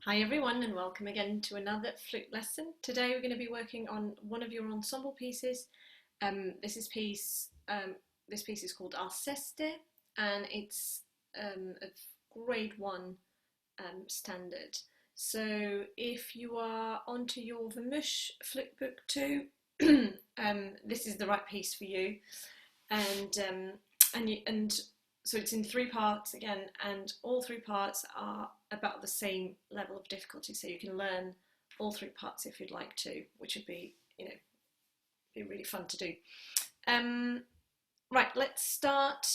Hi everyone and welcome again to another flute lesson. Today we're going to be working on one of your ensemble pieces. This piece is called Alceste and it's a grade 1 standard. So if you are onto your Vermouth flute book too, this is the right piece for you. So it's in 3 parts again, and all 3 parts are about the same level of difficulty. So you can learn all 3 parts if you'd like to, which would be, be really fun to do. Right, let's start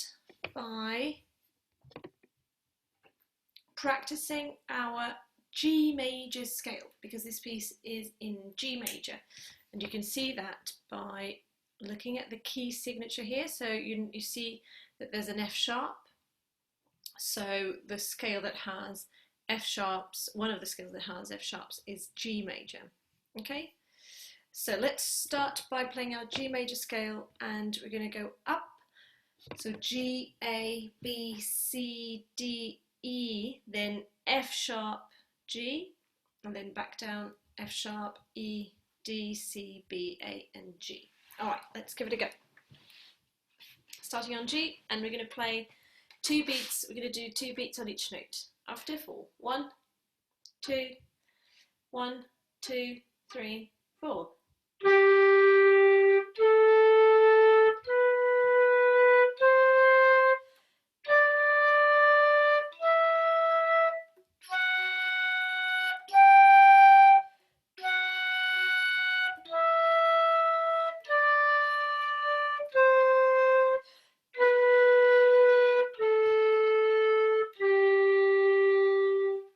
by practicing our G major scale, because this piece is in G major, and you can see that by looking at the key signature here. So you see that there's an F sharp. So the scale that has F sharps, one of the scales that has F sharps is G major. Okay, so let's start by playing our G major scale, and we're going to go up. So G, A, B, C, D, E, then F sharp, G, and then back down F sharp, E, D, C, B, A, and G. All right, let's give it a go. Starting on G, and we're going to play 2 beats. We're going to do 2 beats on each note. After 4. 1, 2, 1, 2, 3, 4.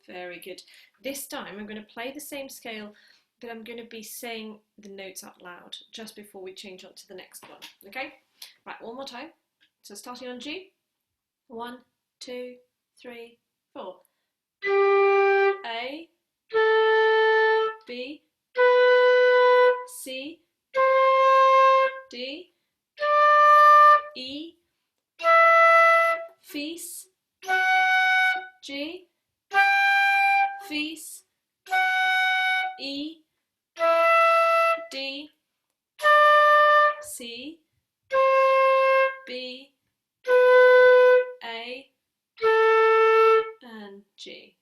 Very good. This time I'm going to play the same scale, but I'm going to be saying the notes out loud just before we change on to the next one. Okay? Right, one more time. So starting on G. 1, 2, 3, 4. A, B, C, D, E, Fis, G, Fis, E, D, C, B, A, and G.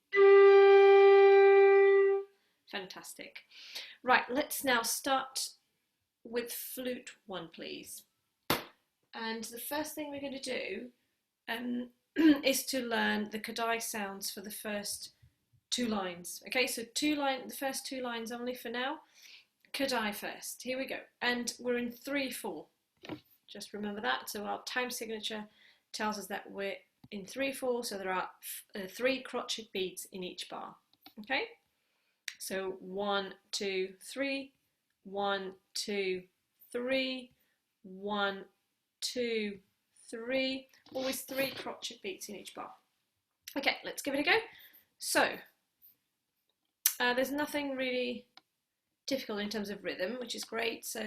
Fantastic. Right, let's now start with flute 1, please. And the first thing we're going to do is to learn the Kadai sounds for the first 2 lines. Okay, so the first 2 lines only for now. Kadai first. Here we go. And we're in 3/4. Just remember that. So our time signature tells us that we're in 3/4. So there are 3 crotchet beats in each bar. Okay. So 1, 2, 3. 1, 2, 3. 1, 2, 3. Always 3 crotchet beats in each bar. Okay, let's give it a go. So there's nothing really difficult in terms of rhythm, which is great. So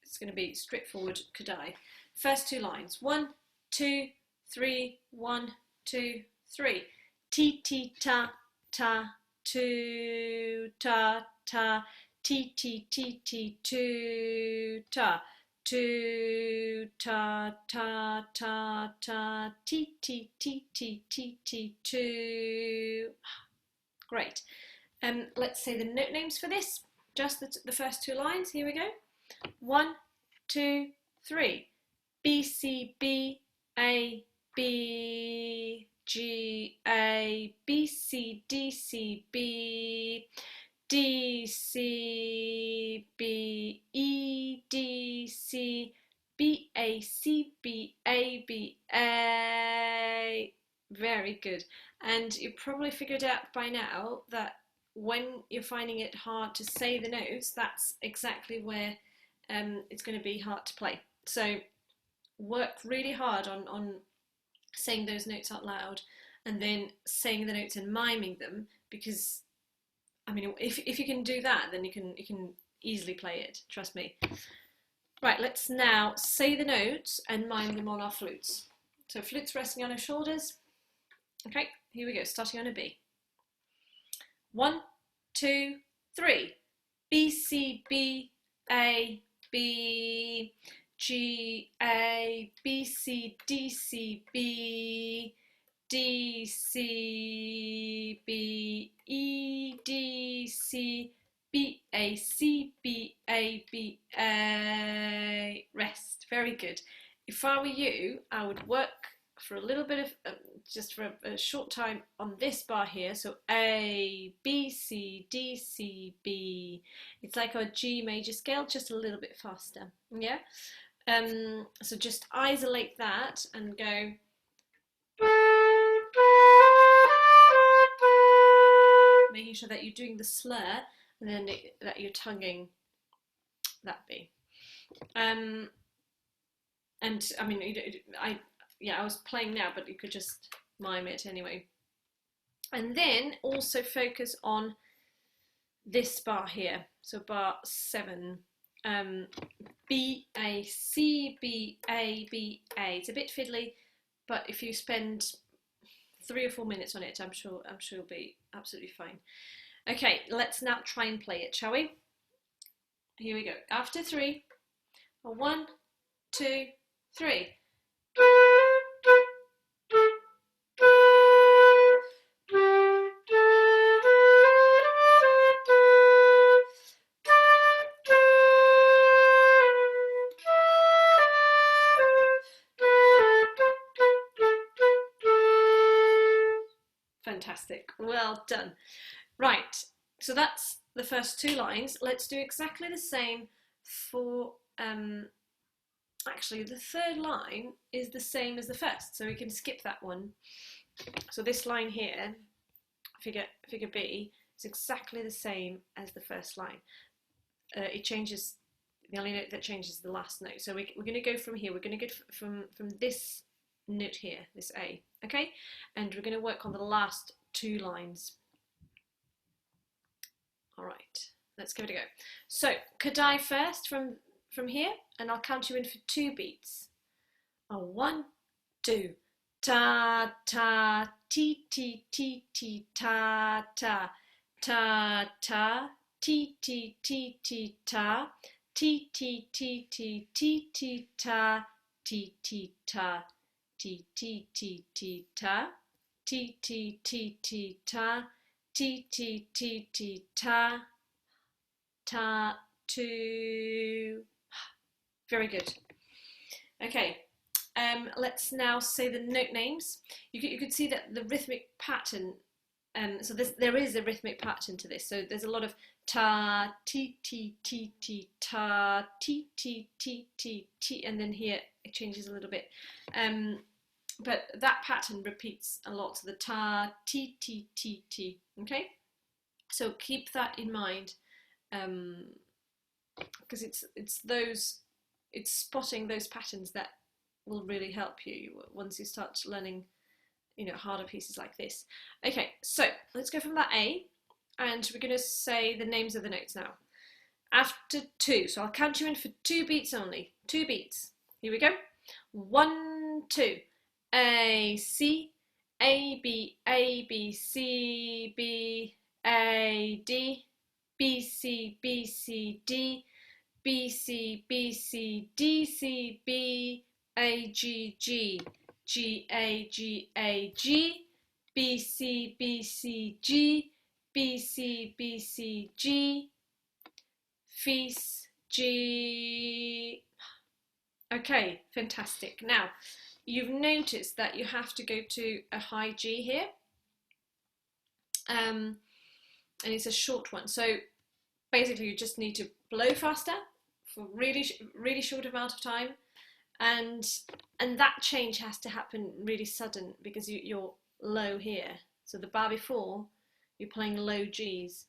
it's going to be straightforward Kadai. First 2 lines. 1, 2, 3. 1, 2, 3. Ti ti ta ta, 2 ta ta. Ti ti ti ti, 2 ta. 2 ta ta ta ta. Ti ti ti ti ti ti, 2. Great. Let's say the note names for this. Just the first 2 lines. Here we go. 1, 2, 3. B, C, B, A, B, G, A, B, C, D, C, B, D, C, B, E, D, C, B, A, C, B, A, B, A. Very good. And you probably figured out by now that when you're finding it hard to say the notes, that's exactly where it's going to be hard to play. So work really hard on saying those notes out loud, and then saying the notes and miming them, because I mean, if you can do that, then you can easily play it, trust me. Right, let's now say the notes and mime them on our flutes. So flutes resting on our shoulders. Okay, here we go, starting on a B. 1, 2, 3. B, C, B, A, B, G, A, B, C, D, C, B, D, C, B, E, D, C, B, A, C, B, A, B, A. Rest. Very good. If I were you, I would work for a little bit of, just for a short time on this bar here. So A, B, C, D, C, B. It's like our G major scale, just a little bit faster. Yeah. So just isolate that and go. Making sure that you're doing the slur and then that you're tonguing that B. And I mean, I was playing now, but you could just mime it anyway. And then also focus on this bar here. So bar 7. B, A, C, B, A, B, A. It's a bit fiddly, but if you spend 3 or 4 minutes on it, I'm sure it'll be absolutely fine. Okay, let's now try and play it, shall we? Here we go. After 3. 1, 2, 3. Fantastic. Well done. Right, so that's the first 2 lines. Let's do exactly the same for, actually the 3rd line is the same as the first, so we can skip that one. So this line here, figure B, is exactly the same as the first line. It changes, the only note that changes is the last note. So we're going to go from here, we're going to go from this note here, this A, okay? And we're going to work on the last 2 lines. All right, let's give it a go. So could I first from here, and I'll count you in for 2 beats. 1, 2. Ta ta ti ti ti ti ta ta ta ta ti ti ti ti ta ti ti ti ti ti ti ta ti ti ta ti ti ti ti ta ti ti ti ti ta ti ti ti ti ta ta 2. Very good. Okay. Let's now say the note names. You could see that the rhythmic pattern, so there is a rhythmic pattern to this. So there's a lot of ta, ti, ti, ti, ti, ta, ti, ti, ti, ti, ti, and then here it changes a little bit. But that pattern repeats a lot. So the ta, ti, ti, ti, ti. Okay? So keep that in mind, because it's spotting those patterns that will really help you once you start learning, harder pieces like this. Okay, so let's go from that A, and we're going to say the names of the notes now. After 2, so I'll count you in for 2 beats only. 2 beats. Here we go. 1, 2. A, C, A, B, A, B, C, B, A, D, B, C, B, C, D, B, C, B, C, D, C, B, A, G, G, G, A, G, A, G, B, C, B, C, G, B, C, B, C, G, Fis, G. Okay, fantastic. Now, you've noticed that you have to go to a high G here, and it's a short one. So basically, you just need to blow faster for really short amount of time, and that change has to happen really sudden because you're low here. So the bar before, you're playing low Gs.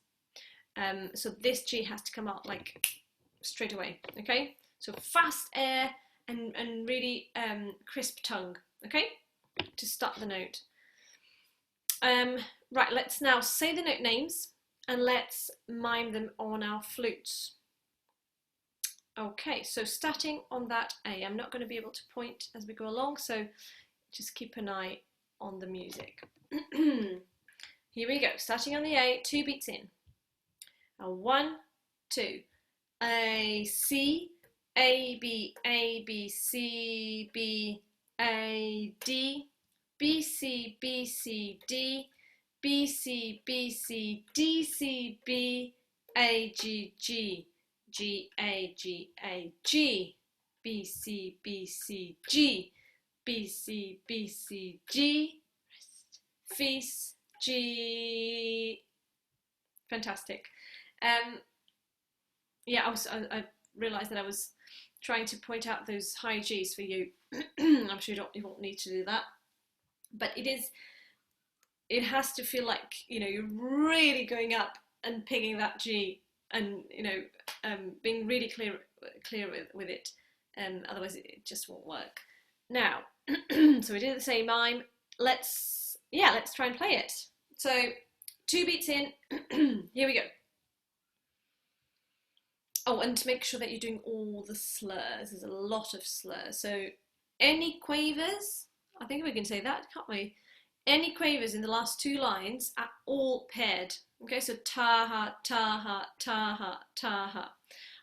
So this G has to come out like straight away. Okay. So fast air and really crisp tongue. Okay. To start the note. Right. Let's now say the note names and let's mime them on our flutes. Okay, so starting on that A, I'm not going to be able to point as we go along, so just keep an eye on the music. Here we go, starting on the A, 2 beats in. 1, 2. A, C, A, B, C, B, A, D, B, C, B, C, D, B, C, B, C, D, C, B, A, G, G, G, A, G, A, G, B, C, B, C, G, B, C, B, C, G, Feast, G. Fantastic. Yeah, I realised that I was trying to point out those high Gs for you. I'm sure you won't need to do that, but it has to feel like, you know, you're really going up and picking that G, and, you know, being really clear with it. Otherwise it just won't work. Now, so we did the same mime. Let's try and play it. So 2 beats in. Here we go. Oh, and to make sure that you're doing all the slurs, there's a lot of slurs. So any quavers, I think we can say that, can't we? Any quavers in the last 2 lines are all paired. Okay, so ta-ha, ta-ha, ta-ha, ta-ha.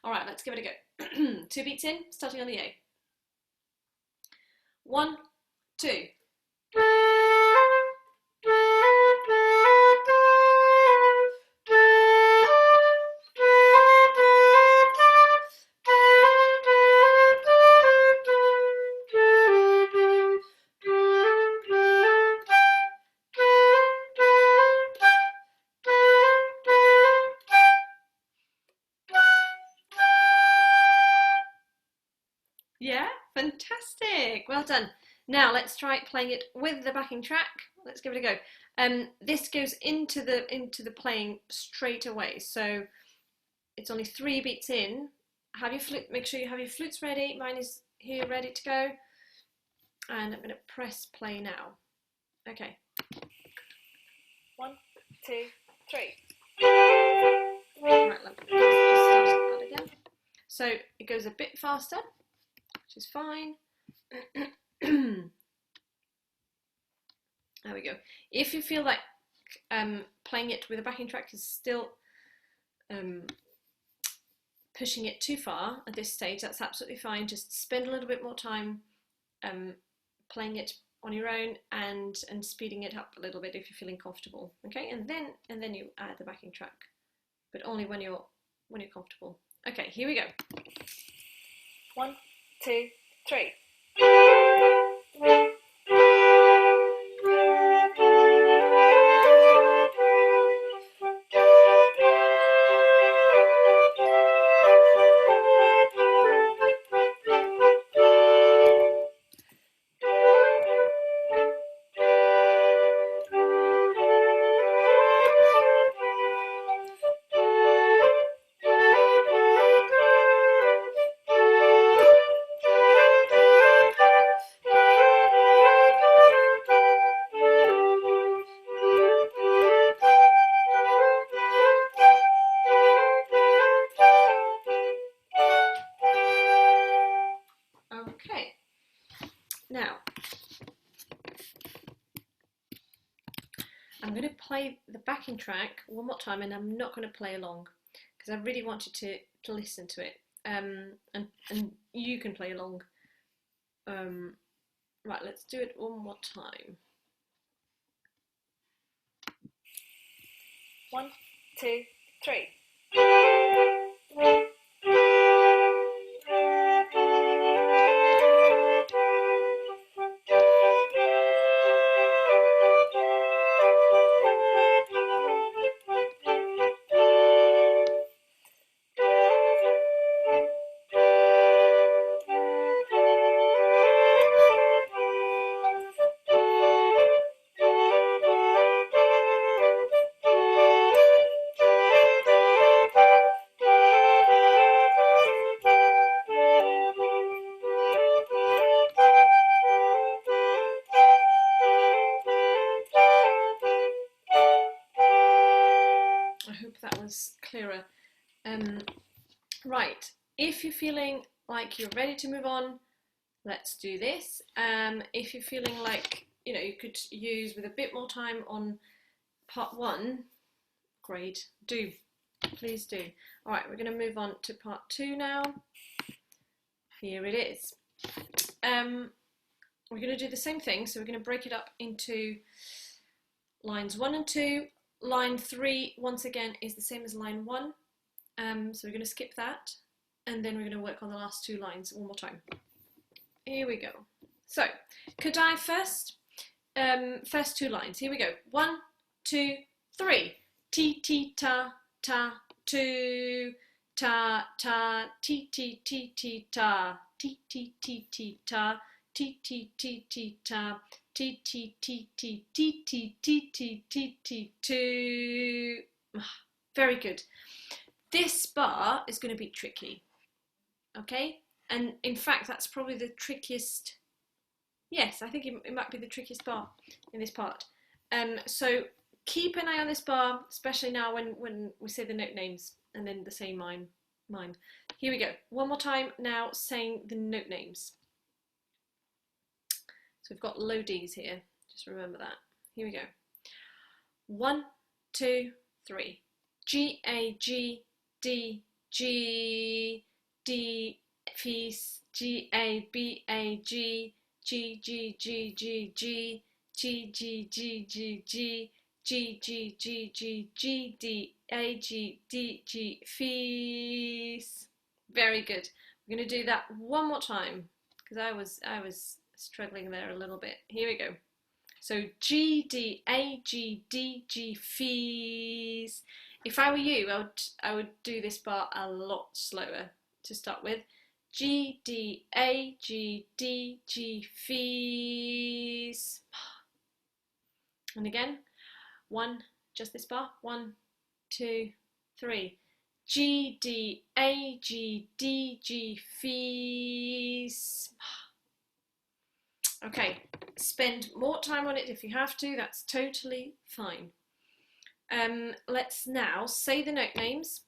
All right, let's give it a go. 2 beats in, starting on the A. 1, 2. Yeah, fantastic. Well done. Now let's try playing it with the backing track. Let's give it a go. This goes into the playing straight away. So it's only 3 beats in. Have your flute. Make sure you have your flutes ready. Mine is here, ready to go. And I'm going to press play now. Okay. 1, 2, 3. Right, let's start that again. So it goes a bit faster, which is fine. There we go. If you feel like playing it with a backing track is still pushing it too far at this stage, that's absolutely fine. Just spend a little bit more time playing it on your own and speeding it up a little bit if you're feeling comfortable. Okay, and then you add the backing track, but only when you're comfortable. Okay, here we go. 1, 2, 3. Okay, now I'm going to play the backing track one more time, and I'm not going to play along because I really want you to listen to it, and you can play along. Right, let's do it one more time. 1, 2, 3. I hope that was clearer. Right, if you're feeling like you're ready to move on, let's do this. If you're feeling like, you know, you could use with a bit more time on part 1, grade, do. Please do. All right, we're going to move on to part 2 now. Here it is. We're going to do the same thing, so we're going to break it up into lines 1 and 2. Line 3, once again, is the same as line 1. So we're going to skip that, and then we're going to work on the last 2 lines one more time. Here we go. So, could I first 2 lines. Here we go. 1, 2, 3. Ti ti ta ta 2. Ta ta ti ti ti ti ta. Ti ti ti ti ta. Ti ti ti ti ta. Ti ti ti ti ti ti ti ti ti ti 2. Very good. This bar is going to be tricky. Okay? And in fact, that's probably the trickiest. Yes, I think it might be the trickiest bar in this part. So keep an eye on this bar, especially now when we say the note names and then the same mime. Here we go. One more time now, saying the note names. So we've got low Ds here. Just remember that. Here we go. 1, 2, 3. G A G D G D piece G A B A G G G G G G G G G G G G G G G G D A G D G fees. Very good. We're going to do that one more time because I was struggling there a little bit. Here we go. So G D A G D G fees. If I were you, I would do this bar a lot slower to start with. G D A G D G fees. And again, 1, just this bar. 1, 2, 3. G D A G D G fees. Okay, spend more time on it if you have to. That's totally fine. Let's now say the note names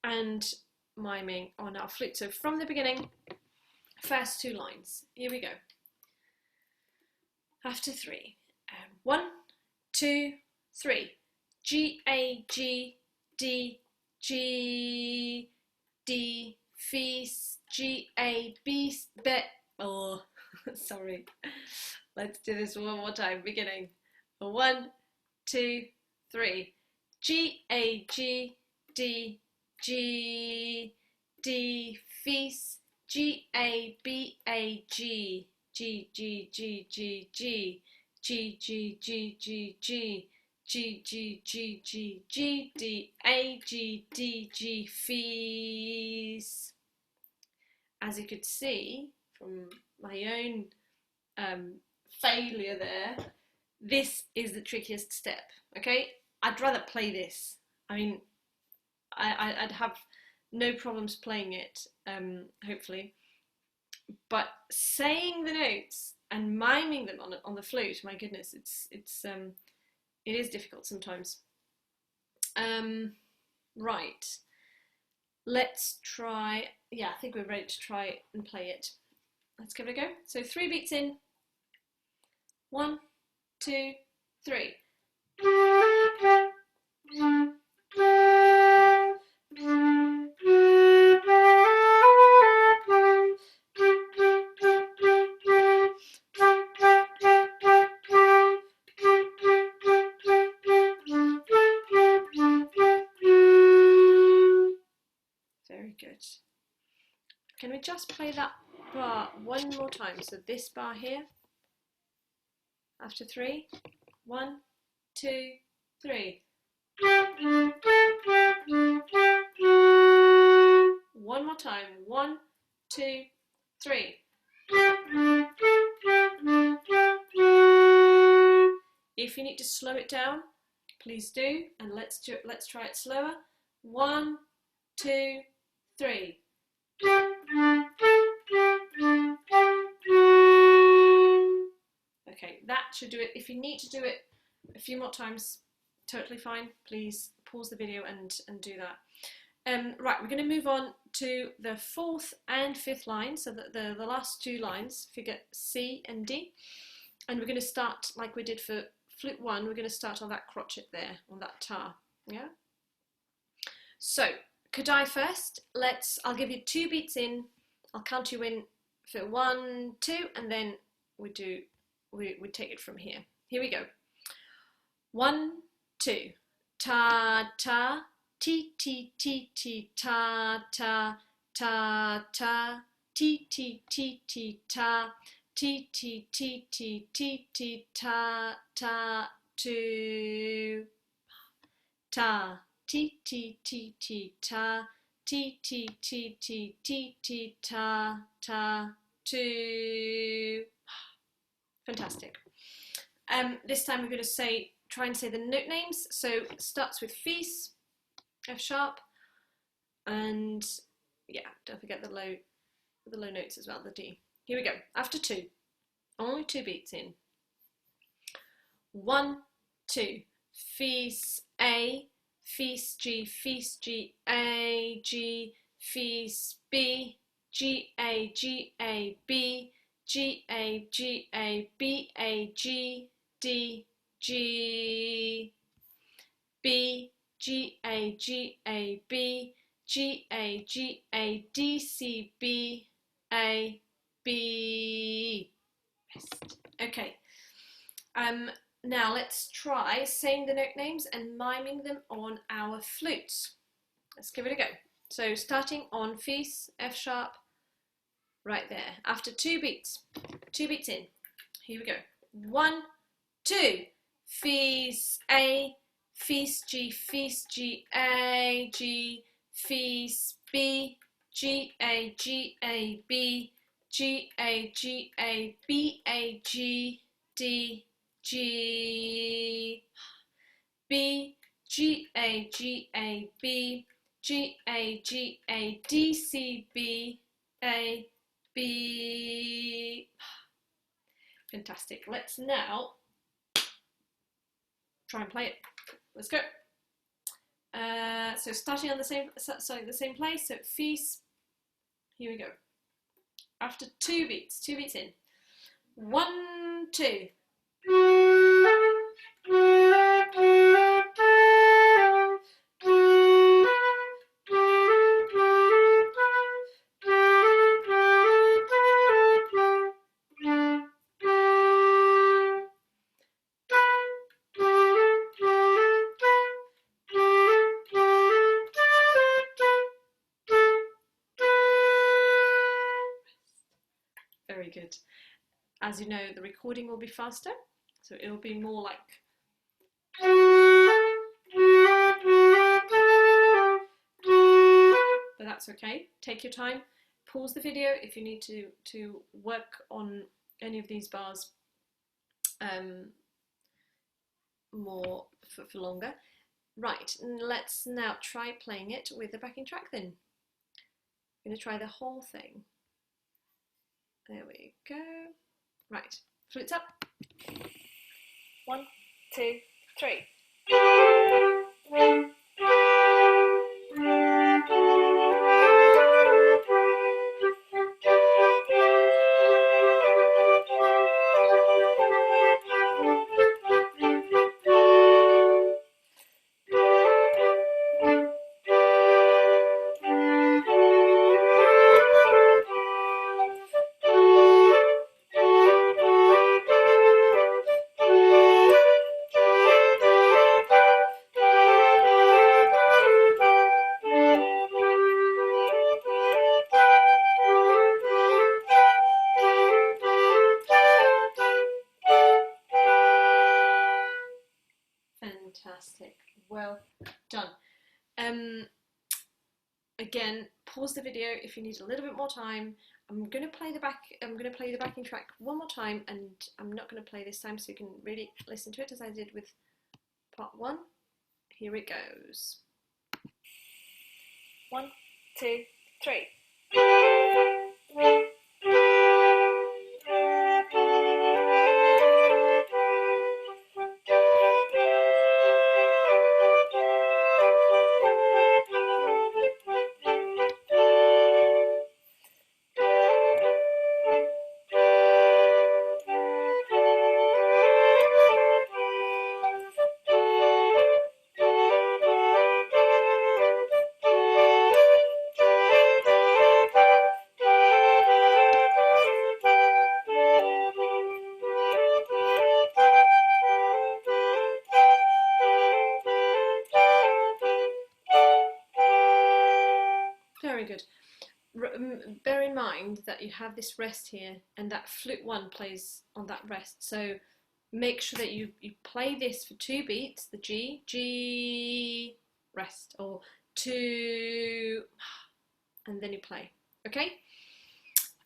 and miming on our flute. So from the beginning, first 2 lines. Here we go. After 3. 1, 2, 3. G A G D G D fees G A B B. Oh, sorry. Let's do this one more time. Beginning. 1, 2, 3. G A G D G D fees G A B A G G G G G G G G G G G G G G G G D A G D G fees. As you could see from my own failure there, this is the trickiest step. Okay, I'd rather play this. I mean, I'd have no problems playing it, hopefully. But saying the notes and miming them on the flute, my goodness, it is difficult sometimes. Right, let's try. Yeah, I think we're ready to try and play it. Let's give it a go. So 3 beats in. 1, 2, 3. Very good. Can we just play that bar one more time? So this bar here, after 3. 1, 2, 3. One more time. 1, 2, 3. If you need to slow it down, please do, and let's try it slower. 1, 2, 3. Okay, that should do it. If you need to do it a few more times, totally fine. Please pause the video and do that. Right, we're going to move on to the 4th and 5th line, so the last 2 lines, figure C and D, and we're going to start like we did for flute 1, we're going to start on that crotchet there, on that tar. Yeah. So Kadai first. I'll give you 2 beats in. I'll count you in for 1, 2, and then we take it from here. Here we go. 1, 2. Ta ta, ti ti ti ti ta ta ta ta, ti ti ti ti ta, ti ti ti ti ti ti ta ta 2. Ta ti ti ti ti ta, ti ti ti ti ti ti ta ta 2. Fantastic. This time we're going to try and say the note names. So it starts with Fis, F sharp, and yeah, don't forget the low notes as well, the D. Here we go. After 2, only 2 beats in. 1, 2. Fis A, Fis G, Fis G A G, Fis B, G A G A B, G A G A B A G D G B, G A G A B, G A G A D C B A B. Okay. Now let's try saying the note names and miming them on our flutes. Let's give it a go. So starting on Fis, F sharp, right there. After 2 beats in. Here we go. 1, 2. Fis A, Fis G A G, Fis B, G A G A B, G A G A B A G D G B, G A G A B, G A G A D C B A B. Fantastic. Let's now try and play it. Let's go. So starting on the same place. So Fis. Here we go. After 2 beats in. 1, 2. Very good. As you know, the recording will be faster, so it will be more like. But that's okay. Take your time. Pause the video if you need to work on any of these bars more for longer. Right, let's now try playing it with the backing track then. I'm going to try the whole thing. There we go. Right, flutes up. 1, 2, 3. Fantastic. Well done. Again, pause the video if you need a little bit more time. I'm going to play the backing track one more time, and I'm not going to play this time, so you can really listen to it as I did with part 1. Here it goes. 1, 2, 3. good. Bear in mind that you have this rest here, and that flute 1 plays on that rest. So make sure that you play this for 2 beats, the G, G, rest, or 2, and then you play. Okay?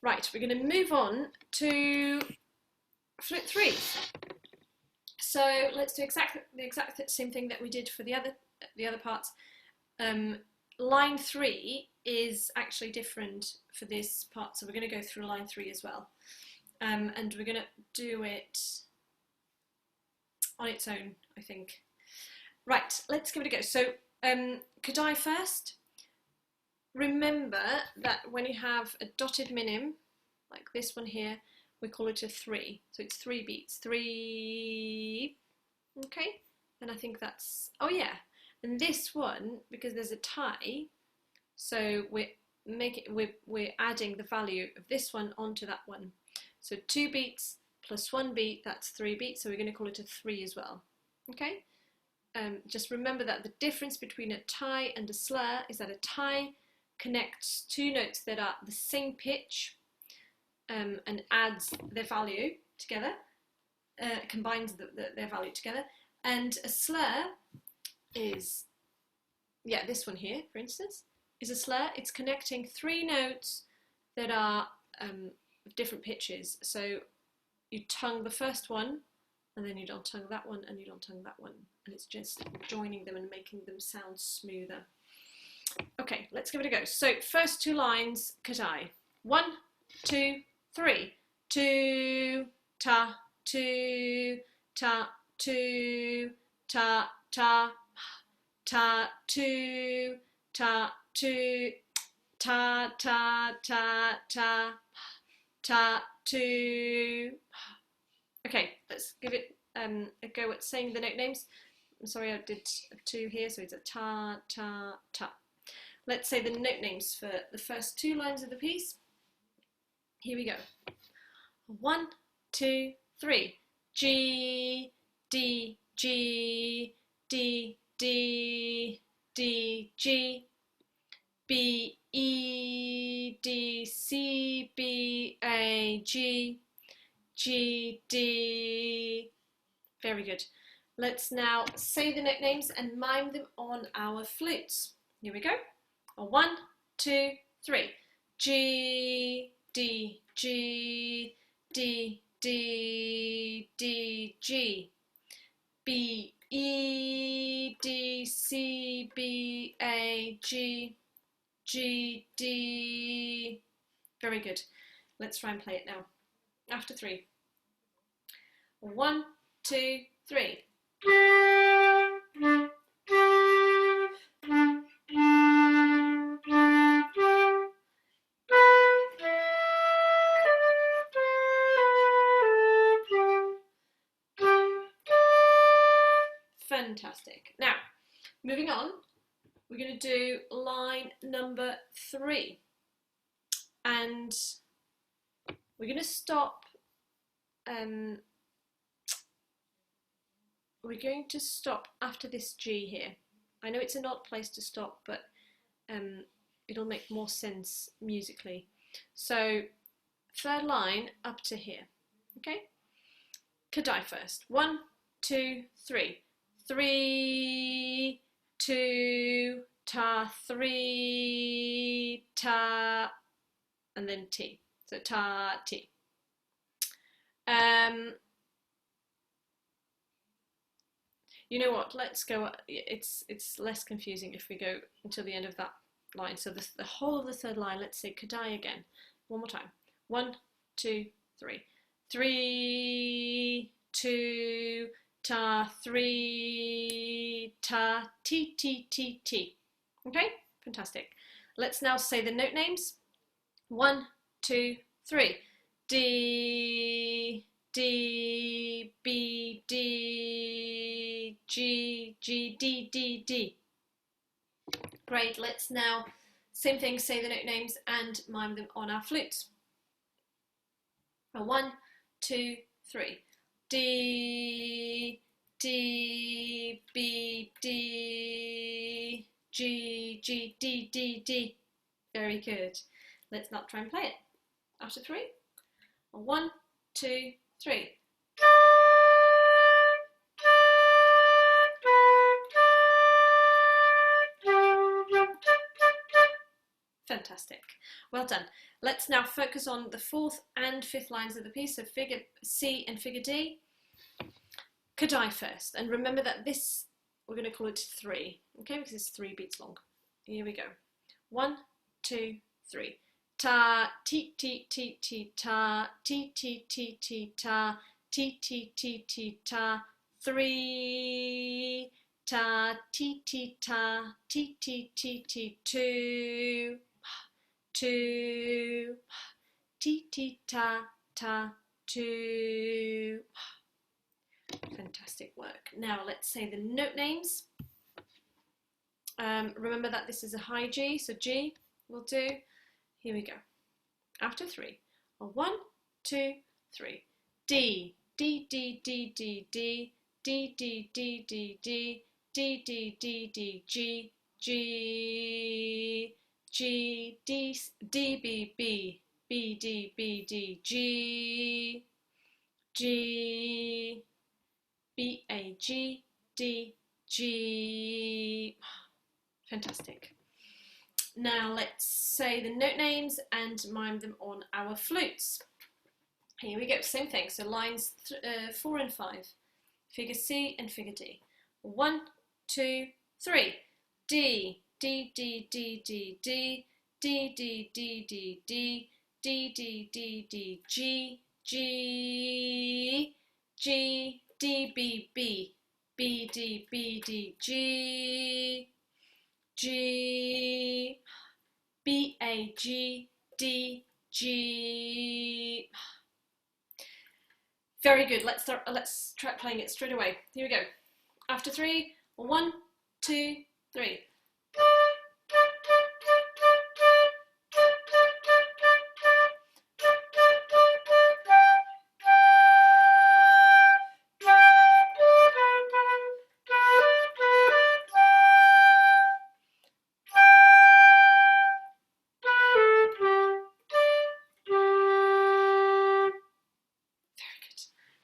Right, we're going to move on to flute 3. So let's do the exact same thing that we did for the other parts. Line 3 is actually different for this part, so we're going to go through line 3 as well, and we're going to do it on its own, I think. Right, let's give it a go. So could I first? Remember that when you have a dotted minim, like this one here, we call it a 3. So it's 3 beats. 3, okay? And I think that's, oh yeah. And this one, because there's a tie, so we're adding the value of this one onto that one. So 2 beats plus 1 beat, that's 3 beats. So we're going to call it a 3 as well. Okay? Just remember that the difference between a tie and a slur is that a tie connects 2 notes that are the same pitch and adds their value together, combines their value together. And a slur is, yeah, this one here, for instance, is a slur. It's connecting 3 notes that are different pitches. So you tongue the first one, and then you don't tongue that one, and you don't tongue that one. And it's just joining them and making them sound smoother. Okay, let's give it a go. So first 2 lines, katai. 1, 2, 3. 2, ta, 2, ta, 2, ta, ta, ta, 2, ta, 2, ta, ta, ta, ta, ta, 2. Okay, let's give it a go at saying the note names. I'm sorry, I did 2 here, so it's a ta, ta, ta. Let's say the note names for the first 2 lines of the piece. Here we go. 1, 2, 3. G, D, G, D, D, D, G. B, E, D, C, B, A, G, G, D. Very good. Let's now say the note names and mime them on our flutes. Here we go. 1, 2, 3. G, D, G, D, D, D, G. B, E, D, C, B, A, G, G, D. Very good. Let's try and play it now. After 3. 1, 2, 3. Fantastic. Now, moving on, we're going to do line number 3. And we're going to stop, after this G here. I know it's an odd place to stop, but it'll make more sense musically. So, 3rd line up to here, okay? Kadai first. 1, 2, 3. 3, 2, ta, 3, ta, and then T. So ta, T. You know what? Let's go. It's less confusing if we go until the end of that line. So the whole of the 3rd line. Let's say kadai again. One more time. 1, 2, 3. 3, 2, ta, 3, ta, T, T, T, T. Okay, fantastic. Let's now say the note names. 1, 2, 3. D, D, B, D, G, G, D, D, D. Great, let's now, same thing, say the note names and mime them on our flutes. 1, 2, 3. D, D, B, D, G, G, D, D, D. Very good. Let's now try and play it. After 3. 1, 2, 3. Fantastic. Well done. Let's now focus on the 4th and 5th lines of the piece, so figure C and figure D. Kadai first, and remember that this, we're going to call it 3, okay, because it's 3 beats long. Here we go. 1, 2, 3. Ta, ti, ti, ti, ti, ta, ti, ti, ti, ti, ta, ti, ti, ti, ti, ta, 3. Ta, ti, ti, ta, ti, ti, ti, ti, 2. 2. Ti, ti, ta, ta, 2. Fantastic work. Now let's say the note names. Remember that this is a high G, so G will do. Here we go. After 3. 1, 2, 3. D, D, D, D, D, D, D, D, D, D, D, D, D, D, D, G, G, G, D, D, B, B, B, D, B, D, G, G, B, A, G, D, G. Fantastic. Now let's say the note names and mime them on our flutes. Here we go, same thing. So lines 4 and 5, figure C and figure D. 1, 2, 3. D, D, D, D, D, D, D, D, D, D, D, D, D, D, D, G, G, G, D, B, B, B, D, B, D, G, G, B, A, G, D, G. Very good. Let's try playing it straight away. Here we go. After 3, 1, 2, 3.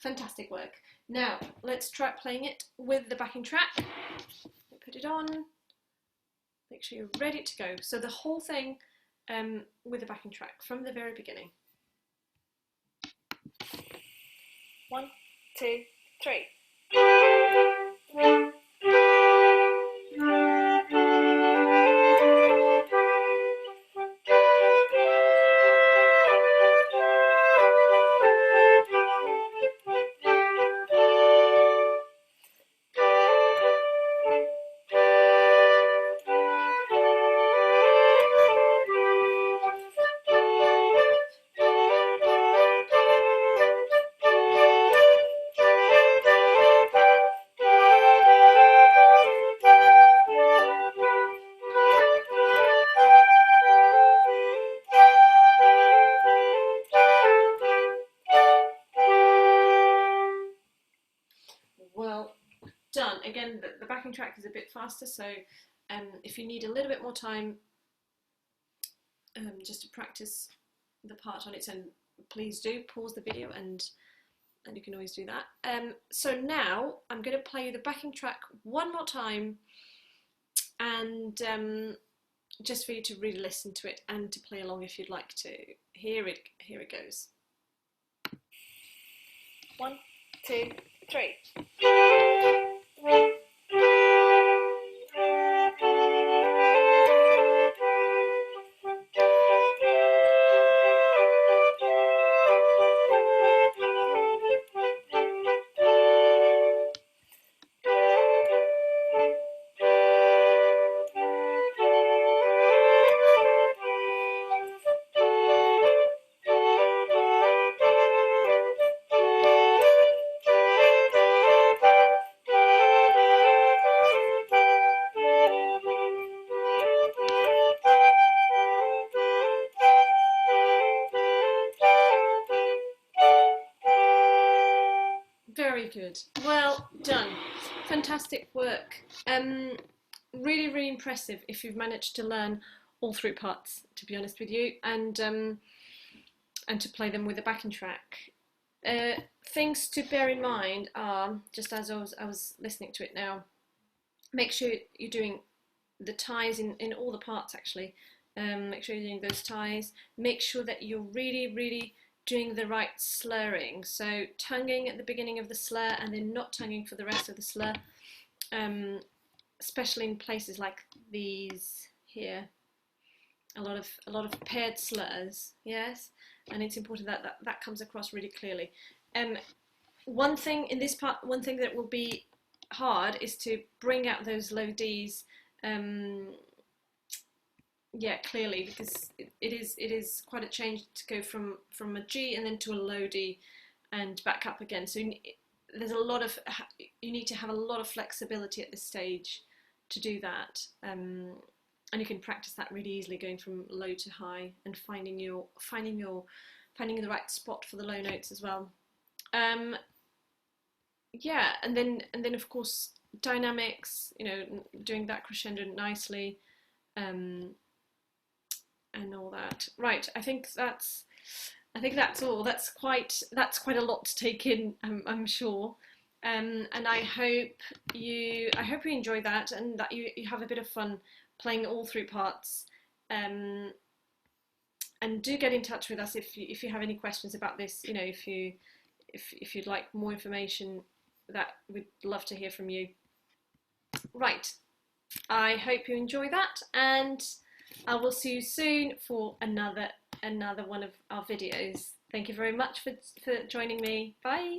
Fantastic work. Now, let's try playing it with the backing track. Put it on. Make sure you're ready to go. So the whole thing with the backing track from the very beginning. 1, 2, 3. Well done. Again, the backing track is a bit faster, so if you need a little bit more time just to practice the part on its own, please do pause the video and you can always do that. So now I'm going to play you the backing track one more time, and just for you to really listen to it and to play along if you'd like to. Here it goes. 1, 2, 3. Very good. Well done. Fantastic work. Really, really impressive if you've managed to learn all through parts, to be honest with you, and to play them with a backing track. Things to bear in mind are, just as I was listening to it now, make sure you're doing the ties in all the parts actually. Make sure you're doing those ties. Make sure that you're really doing the right slurring. So tonguing at the beginning of the slur and then not tonguing for the rest of the slur, especially in places like these here. A lot of paired slurs, yes, and it's important that that comes across really clearly. One thing in this part, one thing that will be hard is to bring out those low Ds, yeah, clearly, because it is quite a change to go from a G and then to a low D and back up again. So there's a lot of, you need to have a lot of flexibility at this stage to do that. And you can practice that really easily, going from low to high and finding the right spot for the low notes as well. Yeah, and then of course dynamics, you know, doing that crescendo nicely, and all that. Right, I think that's all. That's quite a lot to take in, I'm sure. And I hope you enjoy that, and that you have a bit of fun playing all through parts. And do get in touch with us if you have any questions about this. You know, if you'd like more information, that we'd love to hear from you. Right, I hope you enjoy that, and I will see you soon for another one of our videos. Thank you very much for joining me. Bye.